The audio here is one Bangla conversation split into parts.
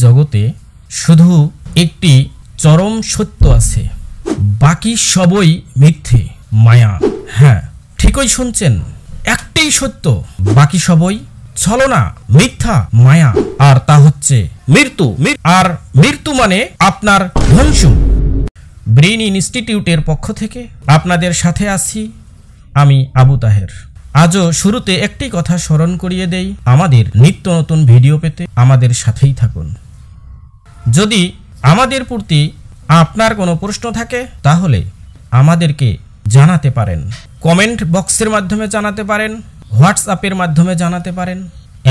জগতে শুধু একটি চরম সত্য আছে, বাকি সবই মিথ্যে, মায়া। হ্যাঁ, ঠিকই শুনছেন, একটাই সত্য, বাকি সবই ছলনা, মিথ্যা, মায়া। আর তা হচ্ছে মৃত্যু। আর মৃত্যু মানে আপনার ধ্বংস। ব্রেইন ইনস্টিটিউটের পক্ষ থেকে আপনাদের সাথে আছি আমি আবু তাহের। আজও শুরুতে একটি কথা স্মরণ করিয়ে দেই, আমাদের নিত্য নতুন ভিডিও পেতে আমাদের সাথেই থাকুন। যদি আমাদের প্রতি আপনার কোনো প্রশ্ন থাকে তাহলে আমাদেরকে জানাতে পারেন, কমেন্ট বক্সের মাধ্যমে জানাতে পারেন, হোয়াটসঅ্যাপের মাধ্যমে জানাতে পারেন,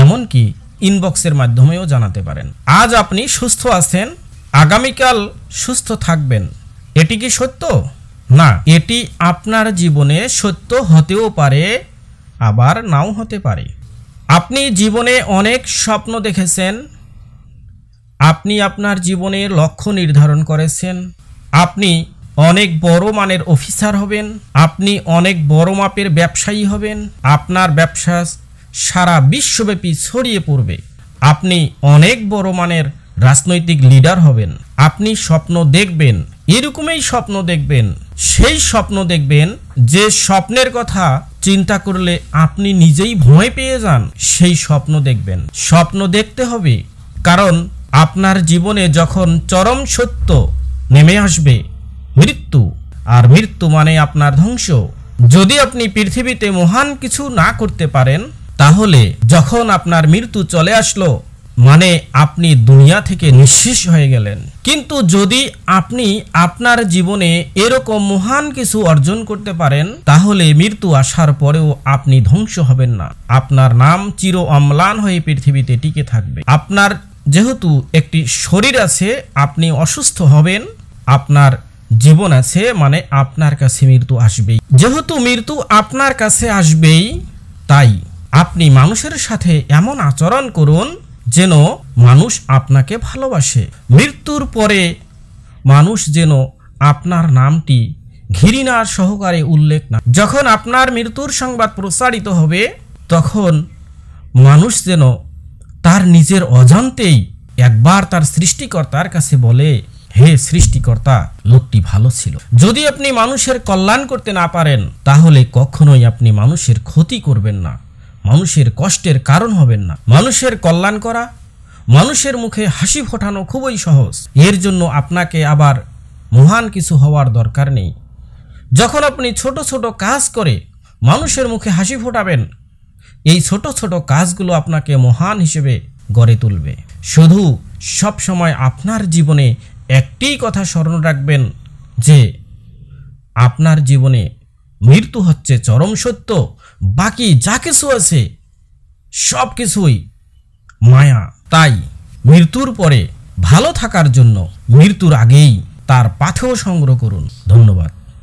এমনকি ইনবক্সের মাধ্যমেও জানাতে পারেন। আজ আপনি সুস্থ আছেন, আগামীকাল সুস্থ থাকবেন, এটি কি সত্য? না, এটি আপনার জীবনে সত্য হতেও পারে, আবার নাও হতে পারে। আপনি জীবনে অনেক স্বপ্ন দেখেছেন, আপনি আপনার জীবনের লক্ষ্য নির্ধারণ করেছেন, আপনি অনেক বড় মানের অফিসার হবেন, আপনি অনেক বড় মাপের ব্যবসায়ী হবেন, আপনার ব্যবসা সারা বিশ্বব্যাপী ছড়িয়ে পড়বে, আপনি অনেক বড় মানের রাজনৈতিক লিডার হবেন। আপনি স্বপ্ন দেখবেন, এরকমই স্বপ্ন দেখবেন, সেই স্বপ্ন দেখবেন যে স্বপ্নের কথা চিন্তা করলে আপনি নিজেই ভয় পেয়ে যান, সেই স্বপ্ন দেখবেন। স্বপ্ন দেখতে হবে, কারণ আপনার জীবনে যখন চরম সত্য নেমে আসবে মৃত্যু, আর মৃত্যু মানে আপনার ধ্বংস। যদি আপনি পৃথিবীতে মহান কিছু না করতে পারেন, তাহলে যখন আপনার মৃত্যু চলে আসলো মানে আপনি দুনিয়া থেকে নিঃশেষ হয়ে গেলেন। কিন্তু যদি আপনি আপনার জীবনে এরকম মহান কিছু অর্জন করতে পারেন, তাহলে মৃত্যু আসার পরেও আপনি ধ্বংস হবেন না, আপনার নাম চির অম্লান হয়ে পৃথিবীতে টিকে থাকবে। আপনার যেহেতু একটি শরীর আছে, আপনি অসুস্থ হবেন, আপনার জীবন আছে, মানে আপনার কাছে মৃত্যু আসবেই। যেহেতু মৃত্যু আপনার কাছে আসবেই, তাই আপনি মানুষের সাথে এমন আচরণ করুন যেন মানুষ আপনাকে ভালোবাসে। মৃত্যুর পরে মানুষ যেন আপনার নামটি ঘৃণার সহকারে উল্লেখ না। যখন আপনার মৃত্যুর সংবাদ প্রচারিত হবে, তখন মানুষ যেন তার নিজের অজান্তেই একবার তার সৃষ্টিকর্তার কাছে বলে, হে সৃষ্টিকর্তা, লোকটি ভালো ছিল। যদি আপনি মানুষের কল্যাণ করতে না পারেন, তাহলে কখনোই আপনি মানুষের ক্ষতি করবেন না, মানুষের কষ্টের কারণ হবেন না। মানুষের কল্যাণ করা, মানুষের মুখে হাসি ফোটানো খুবই সহজ। এর জন্য আপনাকে আবার মহান কিছু হওয়ার দরকার নেই। যখন আপনি ছোট ছোট কাজ করে মানুষের মুখে হাসি ফোটাবেন, এই ছোট ছোট কাজগুলো আপনাকে মহান হিসেবে গড়ে তুলবে। শুধু সব সময় আপনার জীবনে একটি কথা স্মরণ রাখবেন যে আপনার জীবনে মৃত্যু হচ্ছে চরম সত্য, বাকি যা কিছু আছে সব কিছুই মায়া। তাই মৃত্যুর পরে ভালো থাকার জন্য মৃত্যুর আগেই তার পাথেয় সংগ্রহ করুন। ধন্যবাদ।